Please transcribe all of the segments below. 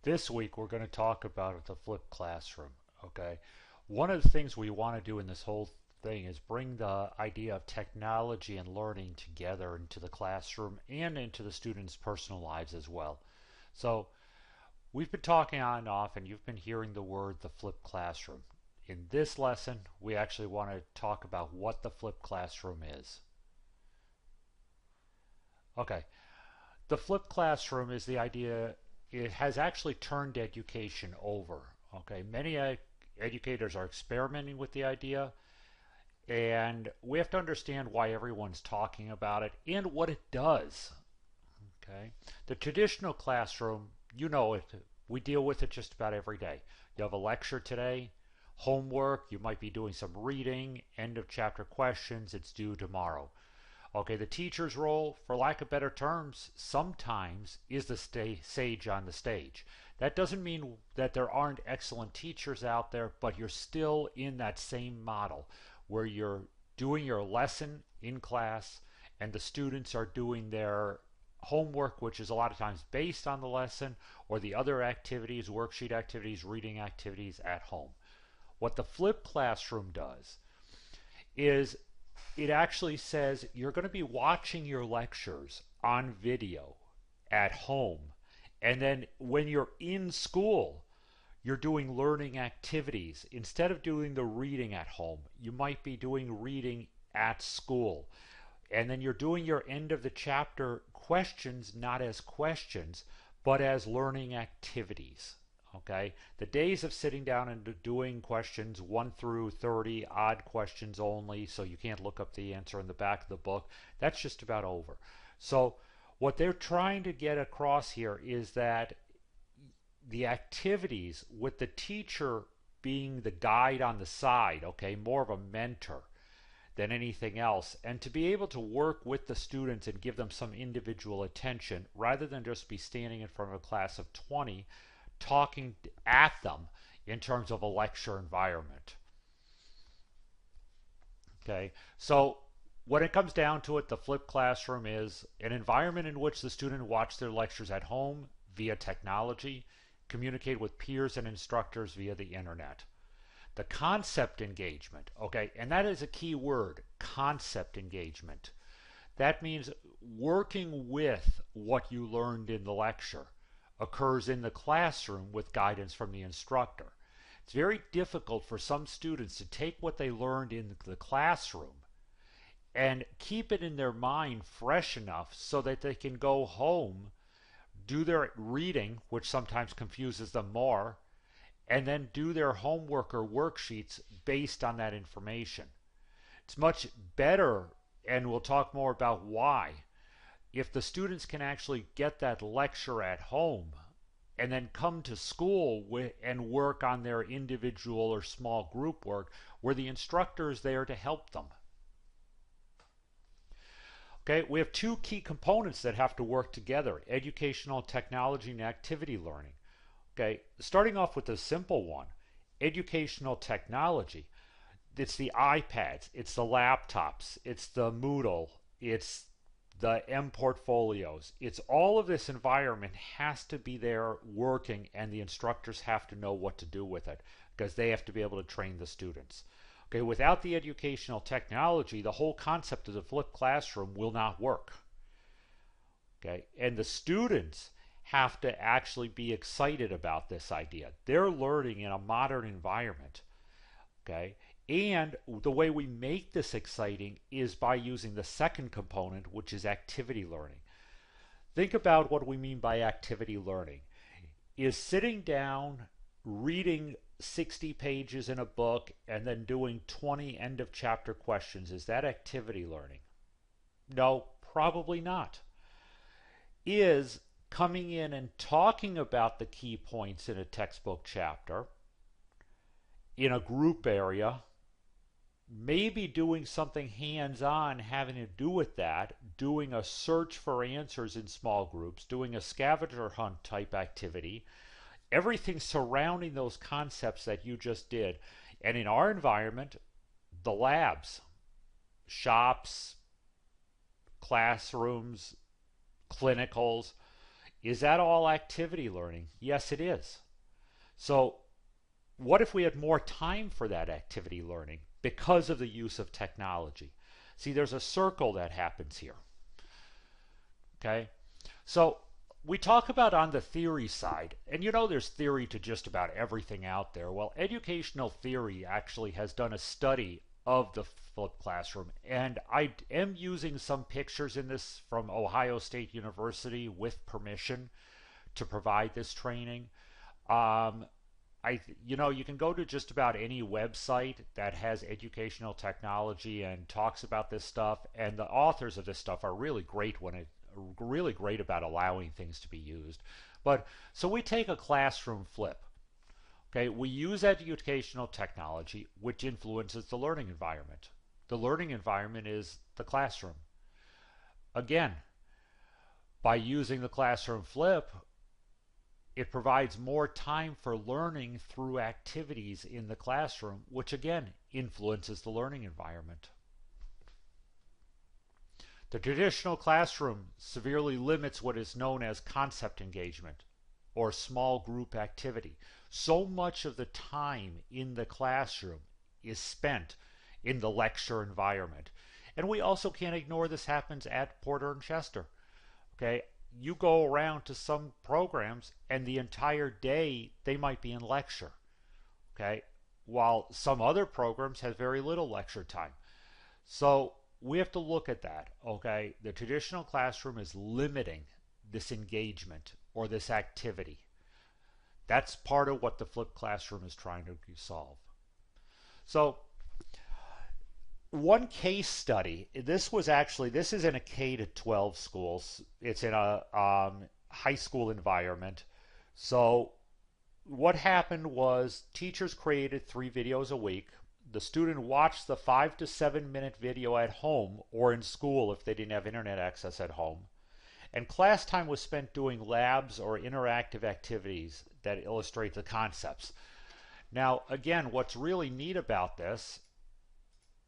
This week we're going to talk about the flipped classroom. Okay, one of the things we want to do in this whole thing is bring the idea of technology and learning together into the classroom and into the students' personal lives as well. So we've been talking on and off, and you've been hearing the word the flipped classroom. In this lesson, we actually want to talk about what the flipped classroom is. Okay, the flipped classroom is the idea, it has actually turned education over. Okay, many educators are experimenting with the idea, and we have to understand why everyone's talking about it and what it does. Okay, the traditional classroom, you know it, we deal with it just about every day. You have a lecture today, homework, you might be doing some reading, end of chapter questions, it's due tomorrow. Okay, the teacher's role, for lack of better terms, sometimes is the sage on the stage. That doesn't mean that there aren't excellent teachers out there, but you're still in that same model where you're doing your lesson in class and the students are doing their homework, which is a lot of times based on the lesson, or the other activities, worksheet activities, reading activities at home. What the flipped classroom does is it actually says you're going to be watching your lectures on video at home. And then when you're in school, you're doing learning activities. Instead of doing the reading at home, you might be doing reading at school. And then you're doing your end of the chapter questions not as questions, but as learning activities. Okay, the days of sitting down and doing questions 1 through 30, odd questions only, so you can't look up the answer in the back of the book, that's just about over. So what they're trying to get across here is that the activities, with the teacher being the guide on the side, okay, more of a mentor than anything else, and to be able to work with the students and give them some individual attention rather than just be standing in front of a class of 20 talking at them in terms of a lecture environment. Okay, so when it comes down to it, the flipped classroom is an environment in which the student watches their lectures at home via technology, communicate with peers and instructors via the internet. The concept engagement, okay, and that is a key word, concept engagement. That means working with what you learned in the lecture occurs in the classroom with guidance from the instructor. It's very difficult for some students to take what they learned in the classroom and keep it in their mind fresh enough so that they can go home, do their reading, which sometimes confuses them more, and then do their homework or worksheets based on that information. It's much better, and we'll talk more about why, if the students can actually get that lecture at home and then come to school and work on their individual or small group work where the instructor is there to help them. Okay, we have two key components that have to work together: educational technology and activity learning. Okay, starting off with the simple one, educational technology. It's the iPads, it's the laptops, it's the Moodle, it's the M portfolios. It's all of this environment has to be there working, and the instructors have to know what to do with it because they have to be able to train the students. Okay, without the educational technology, the whole concept of the flipped classroom will not work. Okay, and the students have to actually be excited about this idea. They're learning in a modern environment. Okay, and the way we make this exciting is by using the second component, which is activity learning. Think about what we mean by activity learning. Is sitting down, reading 60 pages in a book, and then doing 20 end of chapter questions, is that activity learning? No, probably not. Is coming in and talking about the key points in a textbook chapter in a group area, maybe doing something hands-on having to do with that, doing a search for answers in small groups, doing a scavenger hunt type activity, everything surrounding those concepts that you just did. And in our environment, the labs, shops, classrooms, clinicals, Is that all activity learning? Yes, it is. So what if we had more time for that activity learning because of the use of technology? See, there's a circle that happens here. Okay? So we talk about on the theory side, and you know there's theory to just about everything out there. Well, educational theory actually has done a study of the flipped classroom, and I am using some pictures in this from Ohio State University with permission to provide this training. Um, you can go to just about any website that has educational technology and talks about this stuff, and the authors of this stuff are really great about allowing things to be used. But so we take a classroom flip. Okay, we use educational technology which influences the learning environment. The learning environment is the classroom. Again, by using the classroom flip, it provides more time for learning through activities in the classroom, which again influences the learning environment. The traditional classroom severely limits what is known as concept engagement or small group activity. So much of the time in the classroom is spent in the lecture environment. And we also can't ignore this happens at Porter and Chester. Okay, you go around to some programs and the entire day they might be in lecture. Okay, while some other programs have very little lecture time. So we have to look at that. Okay, the traditional classroom is limiting this engagement or this activity. That's part of what the flipped classroom is trying to solve. So one case study, this is in a K to 12 schools. It's in a high school environment. So what happened was teachers created 3 videos a week. The student watched the 5 to 7 minute video at home or in school if they didn't have internet access at home. And class time was spent doing labs or interactive activities that illustrate the concepts. Now, again, what's really neat about this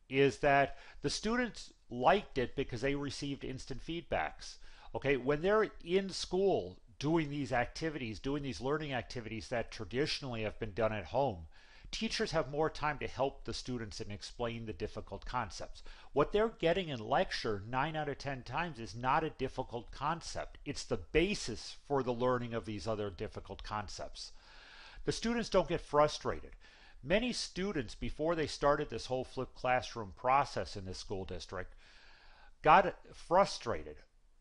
is that the students liked it because they received instant feedbacks. Okay, when they're in school doing these activities, doing these learning activities that traditionally have been done at home, teachers have more time to help the students and explain the difficult concepts. What they're getting in lecture 9 out of 10 times is not a difficult concept. It's the basis for the learning of these other difficult concepts. The students don't get frustrated. Many students, before they started this whole flipped classroom process in this school district, got frustrated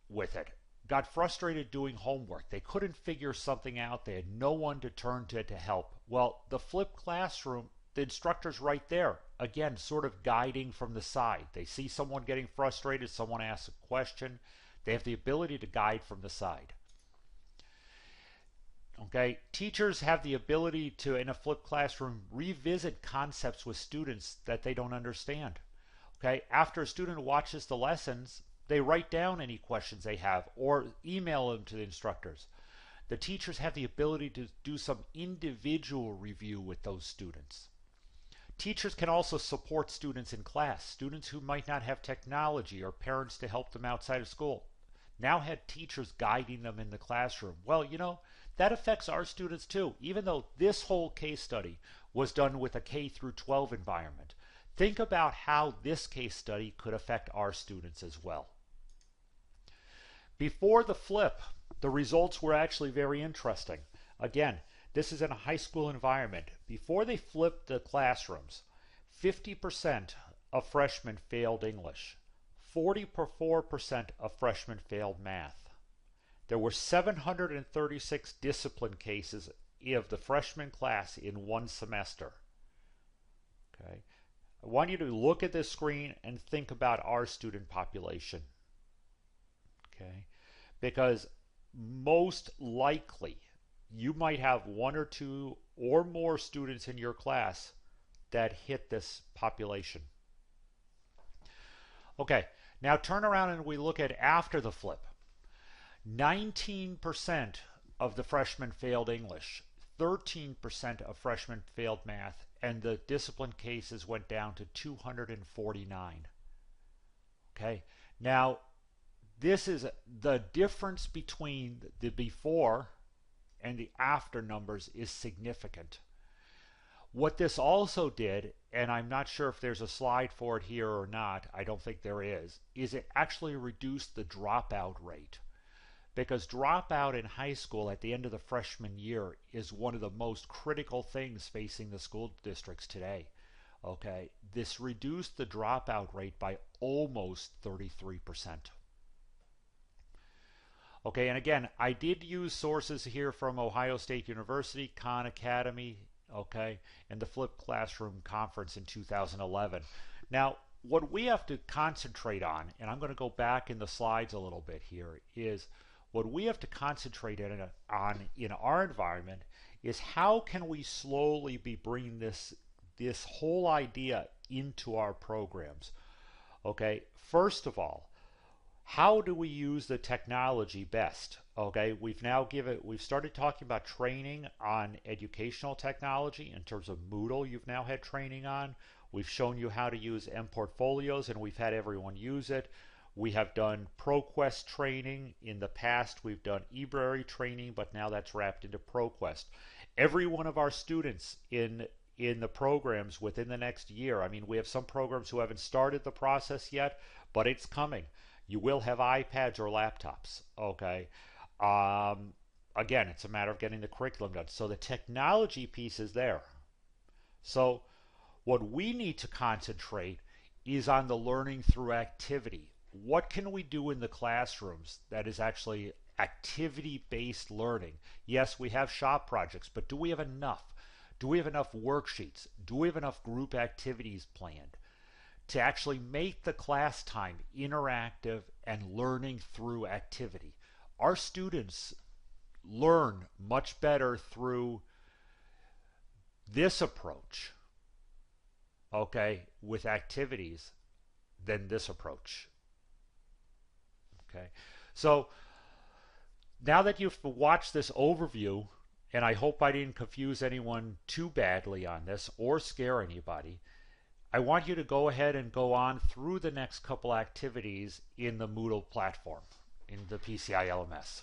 with it, got frustrated doing homework. They couldn't figure something out. They had no one to turn to help. Well, the flipped classroom, the instructor's right there, again, sort of guiding from the side. They see someone getting frustrated, someone asks a question, they have the ability to guide from the side. Okay, teachers have the ability to, in a flipped classroom, revisit concepts with students that they don't understand. Okay, after a student watches the lessons, they write down any questions they have or email them to the instructors. The teachers have the ability to do some individual review with those students. Teachers can also support students in class. Students who might not have technology or parents to help them outside of school now had teachers guiding them in the classroom. Well, you know, that affects our students too, even though this whole case study was done with a K through 12 environment. Think about how this case study could affect our students as well. Before the flip, the results were actually very interesting. Again, this is in a high school environment. Before they flipped the classrooms, 50% of freshmen failed English. 44% of freshmen failed math. There were 736 discipline cases of the freshman class in one semester. Okay. I want you to look at this screen and think about our student population. Okay. Because most likely you might have 1 or 2 or more students in your class that hit this population. Okay, now turn around and we look at after the flip. 19% of the freshmen failed English, 13% of freshmen failed math, and the discipline cases went down to 249. Okay, now this is the difference between the before and the after numbers is significant. What this also did, and I'm not sure if there's a slide for it here or not, I don't think there is it actually reduced the dropout rate. Because dropout in high school at the end of the freshman year is one of the most critical things facing the school districts today. Okay, this reduced the dropout rate by almost 33%. Okay, and again, I did use sources here from Ohio State University, Khan Academy, okay, and the Flipped Classroom Conference in 2011. Now, what we have to concentrate on, and I'm going to go back in the slides a little bit here, is what we have to concentrate on in our environment is how can we slowly be bringing this whole idea into our programs. Okay, first of all, how do we use the technology best? Okay, we've started talking about training on educational technology in terms of Moodle. You've now had training on. We've shown you how to use mPortfolios, and we've had everyone use it. We have done ProQuest training. In the past, we've done eBrary training, but now that's wrapped into ProQuest. Every one of our students in the programs within the next year, I mean, we have some programs who haven't started the process yet, but it's coming. You will have iPads or laptops, okay? Again, it's a matter of getting the curriculum done. So the technology piece is there. So what we need to concentrate is on the learning through activity. What can we do in the classrooms that is actually activity-based learning? Yes, we have shop projects, but do we have enough? Do we have enough worksheets? Do we have enough group activities planned to actually make the class time interactive and learning through activity? Our students learn much better through this approach, okay, with activities than this approach. Okay, so now that you've watched this overview, and I hope I didn't confuse anyone too badly on this or scare anybody, I want you to go ahead and go on through the next couple activities in the Moodle platform, in the PCI LMS.